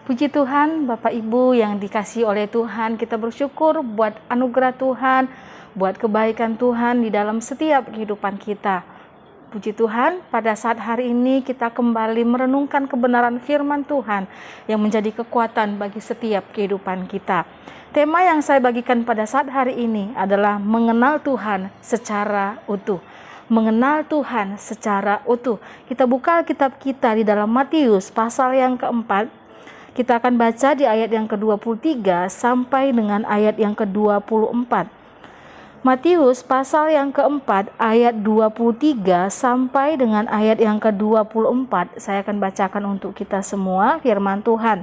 Puji Tuhan, Bapak Ibu yang dikasihi oleh Tuhan, kita bersyukur buat anugerah Tuhan, buat kebaikan Tuhan di dalam setiap kehidupan kita. Puji Tuhan, pada saat hari ini kita kembali merenungkan kebenaran firman Tuhan yang menjadi kekuatan bagi setiap kehidupan kita. Tema yang saya bagikan pada saat hari ini adalah mengenal Tuhan secara utuh. Mengenal Tuhan secara utuh. Kita buka kitab kita di dalam Matius pasal yang keempat. Kita akan baca di ayat yang ke-23 sampai dengan ayat yang ke-24. Matius pasal yang keempat ayat 23 sampai dengan ayat yang ke-24. Saya akan bacakan untuk kita semua firman Tuhan.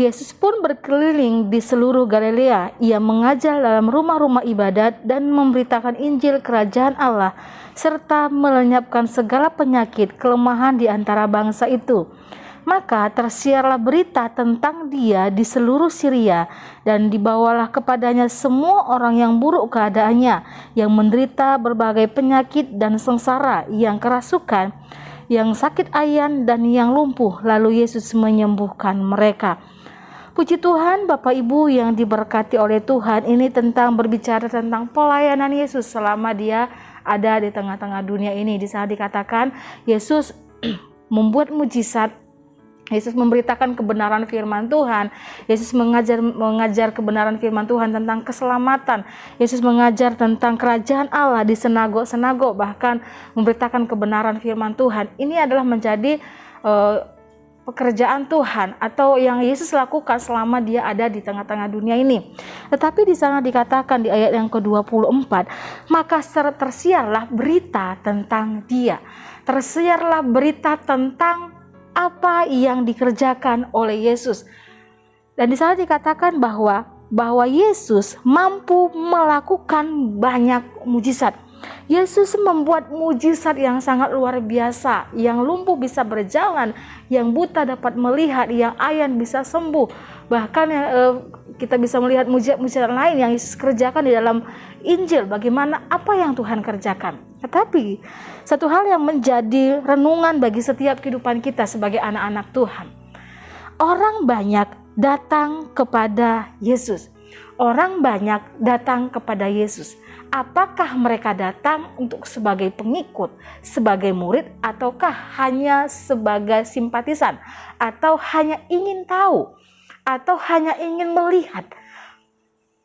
Yesus pun berkeliling di seluruh Galilea. Ia mengajar dalam rumah-rumah ibadat dan memberitakan Injil Kerajaan Allah serta melenyapkan segala penyakit kelemahan di antara bangsa itu. Maka tersiarlah berita tentang dia di seluruh Syria dan dibawalah kepadanya semua orang yang buruk keadaannya, yang menderita berbagai penyakit dan sengsara, yang kerasukan, yang sakit ayan dan yang lumpuh, lalu Yesus menyembuhkan mereka. Puji Tuhan, Bapak Ibu yang diberkati oleh Tuhan, ini tentang berbicara tentang pelayanan Yesus selama dia ada di tengah-tengah dunia ini. Di sana dikatakan Yesus membuat mujizat, Yesus memberitakan kebenaran firman Tuhan. Yesus mengajar kebenaran firman Tuhan tentang keselamatan. Yesus mengajar tentang kerajaan Allah di senagog-senagog, bahkan memberitakan kebenaran firman Tuhan. Ini adalah menjadi pekerjaan Tuhan atau yang Yesus lakukan selama dia ada di tengah-tengah dunia ini. Tetapi di sana dikatakan di ayat yang ke-24, maka tersiarlah berita tentang dia. Tersiarlah berita tentang apa yang dikerjakan oleh Yesus. Dan di sana dikatakan bahwa Yesus mampu melakukan banyak mujizat. Yesus membuat mujizat yang sangat luar biasa, yang lumpuh bisa berjalan, yang buta dapat melihat, yang ayan bisa sembuh. Bahkan kita bisa melihat mujizat-mujizat lain yang Yesus kerjakan di dalam Injil, bagaimana apa yang Tuhan kerjakan. Tetapi satu hal yang menjadi renungan bagi setiap kehidupan kita sebagai anak-anak Tuhan, orang banyak datang kepada Yesus. Orang banyak datang kepada Yesus. Apakah mereka datang untuk sebagai pengikut, sebagai murid, ataukah hanya sebagai simpatisan, atau hanya ingin tahu, atau hanya ingin melihat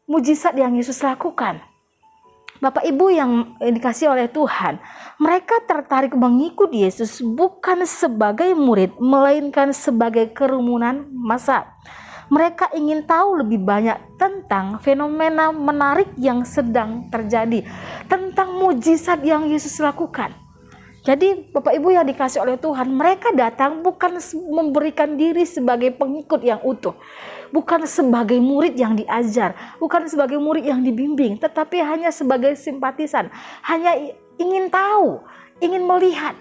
mujizat yang Yesus lakukan? Bapak Ibu yang dikasihi oleh Tuhan, mereka tertarik mengikut Yesus bukan sebagai murid, melainkan sebagai kerumunan massa. Mereka ingin tahu lebih banyak tentang fenomena menarik yang sedang terjadi, tentang mujizat yang Yesus lakukan. Jadi Bapak Ibu yang dikasihi oleh Tuhan, mereka datang bukan memberikan diri sebagai pengikut yang utuh, bukan sebagai murid yang diajar, bukan sebagai murid yang dibimbing, tetapi hanya sebagai simpatisan, hanya ingin tahu, ingin melihat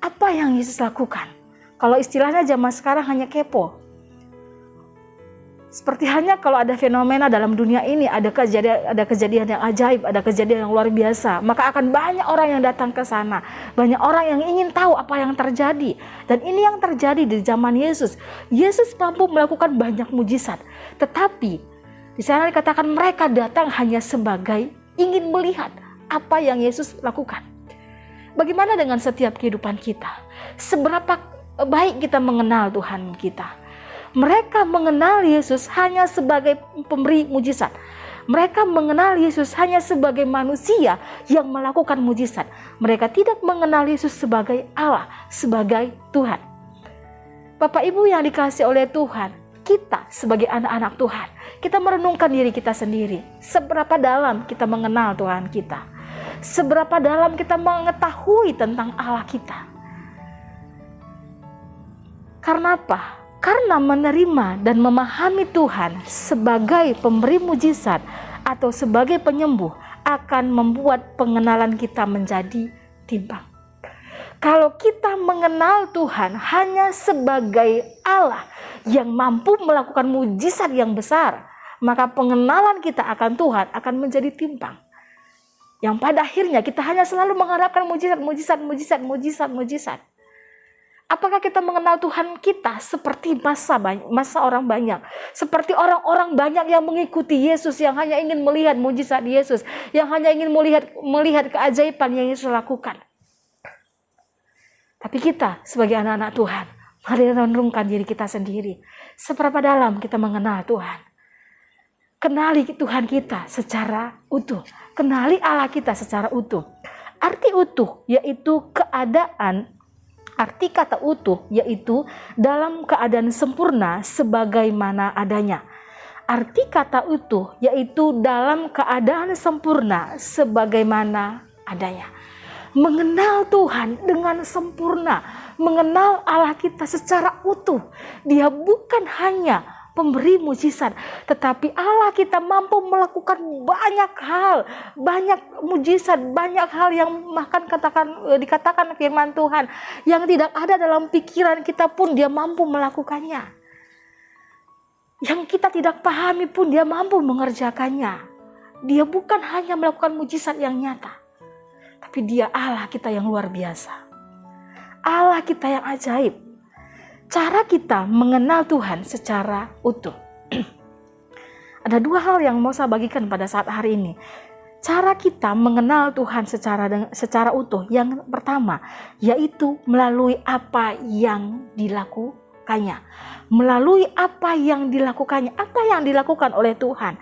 apa yang Yesus lakukan. Kalau istilahnya zaman sekarang hanya kepo. Seperti hanya kalau ada fenomena dalam dunia ini, ada kejadian yang ajaib, ada kejadian yang luar biasa, maka akan banyak orang yang datang ke sana. Banyak orang yang ingin tahu apa yang terjadi. Dan ini yang terjadi di zaman Yesus. Yesus mampu melakukan banyak mujizat. Tetapi di sana dikatakan mereka datang hanya sebagai ingin melihat apa yang Yesus lakukan. Bagaimana dengan setiap kehidupan kita? Seberapa baik kita mengenal Tuhan kita? Mereka mengenal Yesus hanya sebagai pemberi mujizat. Mereka mengenal Yesus hanya sebagai manusia yang melakukan mujizat. Mereka tidak mengenal Yesus sebagai Allah, sebagai Tuhan. Bapak Ibu yang dikasihi oleh Tuhan, kita sebagai anak-anak Tuhan, kita merenungkan diri kita sendiri. Seberapa dalam kita mengenal Tuhan kita? Seberapa dalam kita mengetahui tentang Allah kita? Karena apa? Karena menerima dan memahami Tuhan sebagai pemberi mujizat atau sebagai penyembuh akan membuat pengenalan kita menjadi timbang. Kalau kita mengenal Tuhan hanya sebagai Allah yang mampu melakukan mujizat yang besar, maka pengenalan kita akan Tuhan akan menjadi timpang. Yang pada akhirnya kita hanya selalu mengharapkan mujizat. Apakah kita mengenal Tuhan kita seperti masa orang banyak? Seperti orang-orang banyak yang mengikuti Yesus, yang hanya ingin melihat mujizat Yesus, yang hanya ingin melihat keajaiban yang Yesus lakukan. Tapi kita sebagai anak-anak Tuhan, mari renungkan diri kita sendiri. Seberapa dalam kita mengenal Tuhan? Kenali Tuhan kita secara utuh. Kenali Allah kita secara utuh. Arti utuh yaitu keadaan. Arti kata utuh yaitu dalam keadaan sempurna sebagaimana adanya. Arti kata utuh yaitu dalam keadaan sempurna sebagaimana adanya. Mengenal Tuhan dengan sempurna, mengenal Allah kita secara utuh. Dia bukan hanya pemberi mujizat, tetapi Allah kita mampu melakukan banyak hal, banyak mujizat, banyak hal yang bahkan dikatakan firman Tuhan yang tidak ada dalam pikiran kita pun Dia mampu melakukannya. Yang kita tidak pahami pun Dia mampu mengerjakannya. Dia bukan hanya melakukan mujizat yang nyata, tapi Dia Allah kita yang luar biasa. Allah kita yang ajaib. Cara kita mengenal Tuhan secara utuh. Ada dua hal yang mau saya bagikan pada saat hari ini. Cara kita mengenal Tuhan secara utuh. Yang pertama, yaitu melalui apa yang dilakukannya. Melalui apa yang dilakukannya. Apa yang dilakukan oleh Tuhan.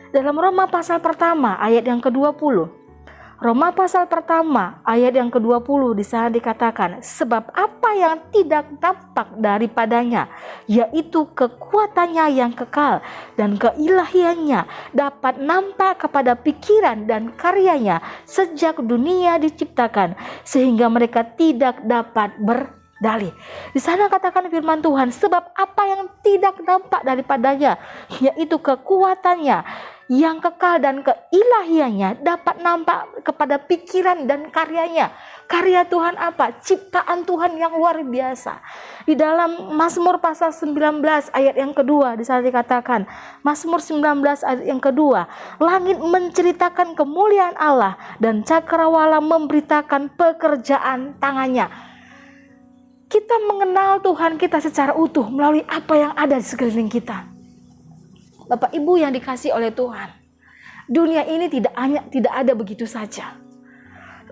Dalam Roma pasal pertama ayat yang ke-20. Roma pasal pertama ayat yang ke-20 di sana dikatakan, sebab apa yang tidak tampak daripadanya, yaitu kekuatannya yang kekal dan keilahiannya dapat nampak kepada pikiran dan karyanya sejak dunia diciptakan, sehingga mereka tidak dapat berdalih. Di sana katakan firman Tuhan, sebab apa yang tidak nampak daripadanya, yaitu kekuatannya yang kekal dan keilahiannya dapat nampak kepada pikiran dan karyanya. Karya Tuhan apa? Ciptaan Tuhan yang luar biasa. Di dalam Mazmur pasal 19 ayat yang kedua di sana dikatakan, Mazmur 19 ayat yang kedua, langit menceritakan kemuliaan Allah dan cakrawala memberitakan pekerjaan tangannya. Kita mengenal Tuhan kita secara utuh melalui apa yang ada di sekeliling kita. Bapak Ibu yang dikasihi oleh Tuhan, dunia ini tidak ada begitu saja.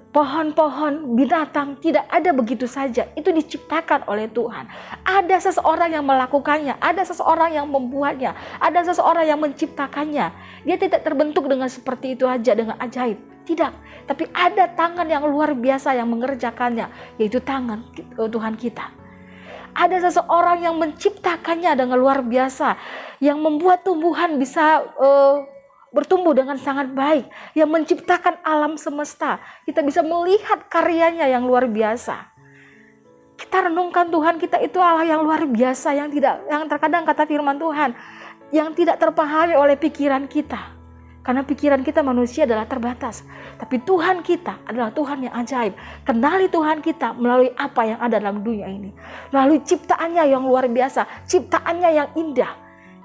Pohon-pohon, binatang tidak ada begitu saja. Itu diciptakan oleh Tuhan. Ada seseorang yang melakukannya, ada seseorang yang membuatnya, ada seseorang yang menciptakannya. Dia tidak terbentuk dengan seperti itu aja, dengan ajaib. Tidak, tapi ada tangan yang luar biasa yang mengerjakannya, yaitu tangan Tuhan kita. Ada seseorang yang menciptakannya dengan luar biasa, yang membuat tumbuhan bisa bertumbuh dengan sangat baik, yang menciptakan alam semesta. Kita bisa melihat karyanya yang luar biasa. Kita renungkan Tuhan kita itu Allah yang luar biasa, yang terkadang kata firman Tuhan, yang tidak terpahami oleh pikiran kita. Karena pikiran kita manusia adalah terbatas. Tapi Tuhan kita adalah Tuhan yang ajaib. Kenali Tuhan kita melalui apa yang ada dalam dunia ini. Melalui ciptaannya yang luar biasa. Ciptaannya yang indah.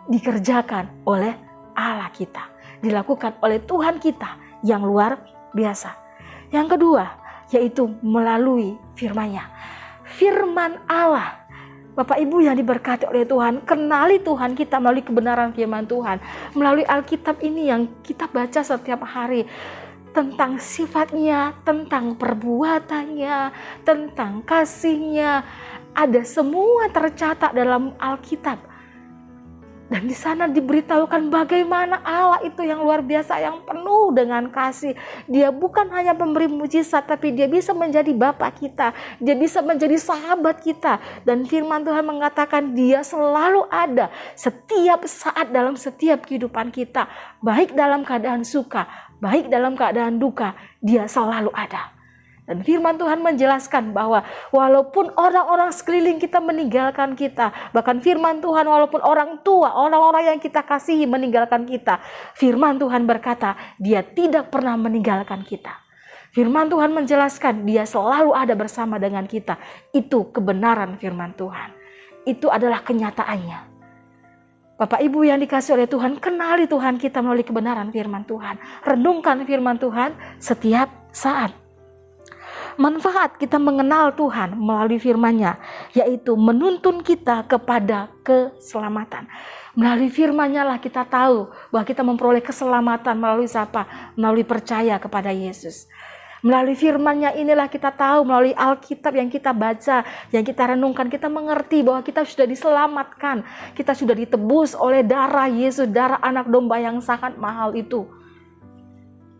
Dikerjakan oleh Allah kita. Dilakukan oleh Tuhan kita yang luar biasa. Yang kedua, yaitu melalui firman-Nya. Firman Allah. Bapak Ibu yang diberkati oleh Tuhan, kenali Tuhan kita melalui kebenaran firman Tuhan. Melalui Alkitab ini yang kita baca setiap hari. Tentang sifatnya, tentang perbuatannya, tentang kasihnya. Ada semua tercatat dalam Alkitab. Dan di sana diberitahukan bagaimana Allah itu yang luar biasa, yang penuh dengan kasih. Dia bukan hanya pemberi mujizat, tapi Dia bisa menjadi Bapa kita. Dia bisa menjadi sahabat kita. Dan firman Tuhan mengatakan Dia selalu ada setiap saat dalam setiap kehidupan kita. Baik dalam keadaan suka, baik dalam keadaan duka, Dia selalu ada. Dan firman Tuhan menjelaskan bahwa walaupun orang-orang sekeliling kita meninggalkan kita, bahkan firman Tuhan walaupun orang tua, orang-orang yang kita kasihi meninggalkan kita, firman Tuhan berkata Dia tidak pernah meninggalkan kita. Firman Tuhan menjelaskan Dia selalu ada bersama dengan kita. Itu kebenaran firman Tuhan. Itu adalah kenyataannya. Bapak Ibu yang dikasihi oleh Tuhan, kenali Tuhan kita melalui kebenaran firman Tuhan. Renungkan firman Tuhan setiap saat. manfaat kita mengenal Tuhan melalui firman-Nya, yaitu menuntun kita kepada keselamatan. Melalui firman-Nya lah kita tahu bahwa kita memperoleh keselamatan melalui siapa? Melalui percaya kepada Yesus. Melalui firman-Nya inilah kita tahu, melalui Alkitab yang kita baca, yang kita renungkan, kita mengerti bahwa kita sudah diselamatkan. Kita sudah ditebus oleh darah Yesus, darah anak domba yang sangat mahal itu.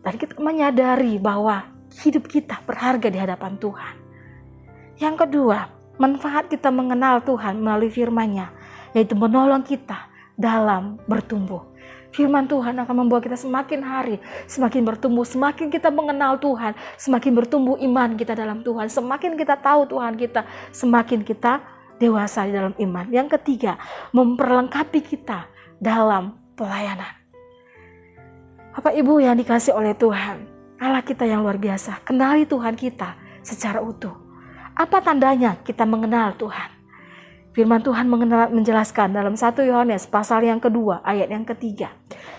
Dan kita menyadari bahwa hidup kita berharga di hadapan Tuhan. Yang kedua, manfaat kita mengenal Tuhan melalui firman-Nya, yaitu menolong kita dalam bertumbuh. Firman Tuhan akan membawa kita semakin hari, semakin bertumbuh, semakin kita mengenal Tuhan, semakin bertumbuh iman kita dalam Tuhan, semakin kita tahu Tuhan kita, semakin kita dewasa di dalam iman. Yang ketiga, memperlengkapi kita dalam pelayanan. Bapak Ibu yang dikasih oleh Tuhan, Allah kita yang luar biasa, kenali Tuhan kita secara utuh. Apa tandanya kita mengenal Tuhan? Firman Tuhan menjelaskan dalam 1 Yohanes pasal yang kedua ayat yang ketiga.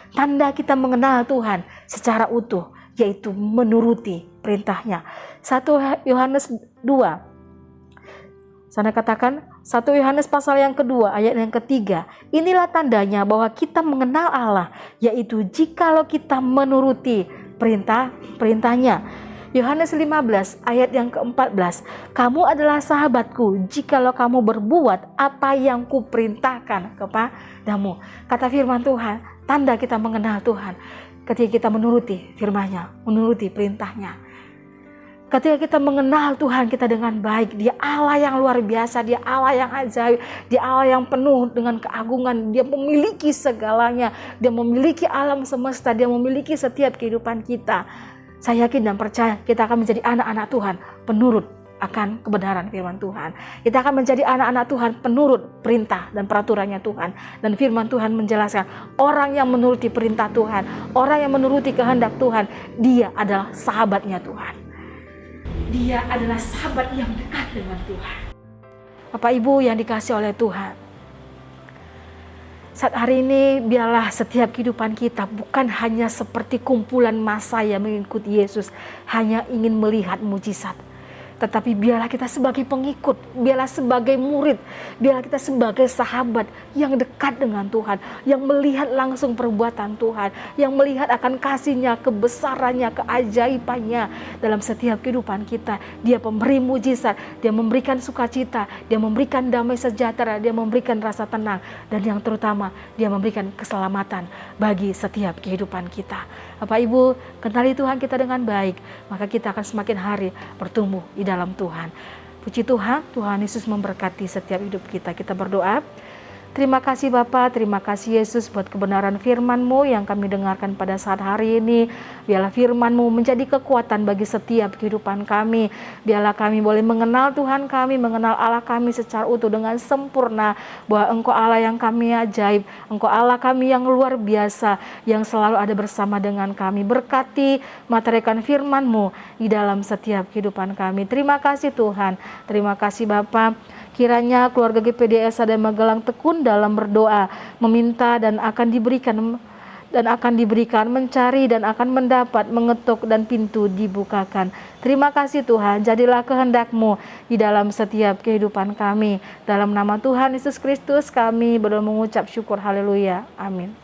Tanda kita mengenal Tuhan secara utuh, yaitu menuruti perintahnya. 1 Yohanes 2. Sana katakan 1 Yohanes pasal yang kedua ayat yang ketiga. Inilah tandanya bahwa kita mengenal Allah, yaitu jikalau kita menuruti perintahnya. Yohanes 15 ayat yang ke-14. Kamu adalah sahabatku jikalau kamu berbuat apa yang kuperintahkan kepadamu. Kata firman Tuhan, tanda kita mengenal Tuhan ketika kita menuruti firman-Nya, menuruti perintahnya. Ketika kita mengenal Tuhan kita dengan baik, Dia Allah yang luar biasa, Dia Allah yang ajaib, Dia Allah yang penuh dengan keagungan, Dia memiliki segalanya, Dia memiliki alam semesta, Dia memiliki setiap kehidupan kita. Saya yakin dan percaya kita akan menjadi anak-anak Tuhan penurut akan kebenaran firman Tuhan. Kita akan menjadi anak-anak Tuhan penurut perintah dan peraturannya Tuhan. Dan firman Tuhan menjelaskan orang yang menuruti perintah Tuhan, orang yang menuruti kehendak Tuhan, dia adalah sahabatnya Tuhan. Dia adalah sahabat yang dekat dengan Tuhan. Bapak Ibu yang dikasih oleh Tuhan, saat hari ini biarlah setiap kehidupan kita bukan hanya seperti kumpulan massa yang mengikuti Yesus, hanya ingin melihat mujizat. Tetapi biarlah kita sebagai pengikut, biarlah sebagai murid, biarlah kita sebagai sahabat yang dekat dengan Tuhan, yang melihat langsung perbuatan Tuhan, yang melihat akan kasih-Nya, kebesarannya, keajaibannya dalam setiap kehidupan kita. Dia pemberi mujizat, Dia memberikan sukacita, Dia memberikan damai sejahtera, Dia memberikan rasa tenang, dan yang terutama Dia memberikan keselamatan bagi setiap kehidupan kita. Bapak Ibu, kenali Tuhan kita dengan baik, maka kita akan semakin hari bertumbuh di dalam Tuhan. Puji Tuhan, Tuhan Yesus memberkati setiap hidup kita. Kita berdoa. Terima kasih Bapa, terima kasih Yesus buat kebenaran firman-Mu yang kami dengarkan pada saat hari ini. Biarlah firman-Mu menjadi kekuatan bagi setiap kehidupan kami. Biarlah kami boleh mengenal Tuhan kami, mengenal Allah kami secara utuh dengan sempurna. Bahwa Engkau Allah yang kami ajaib, Engkau Allah kami yang luar biasa, yang selalu ada bersama dengan kami. Berkati, materikan firman-Mu di dalam setiap kehidupan kami. Terima kasih Tuhan, terima kasih Bapa. Kiranya keluarga GPDS Sadai Magelang tekun dalam berdoa, meminta dan akan diberikan, mencari dan akan mendapat, mengetuk dan pintu dibukakan. Terima kasih Tuhan, jadilah kehendak-Mu di dalam setiap kehidupan kami. Dalam nama Tuhan Yesus Kristus kami berdoa mengucap syukur, haleluya, amin.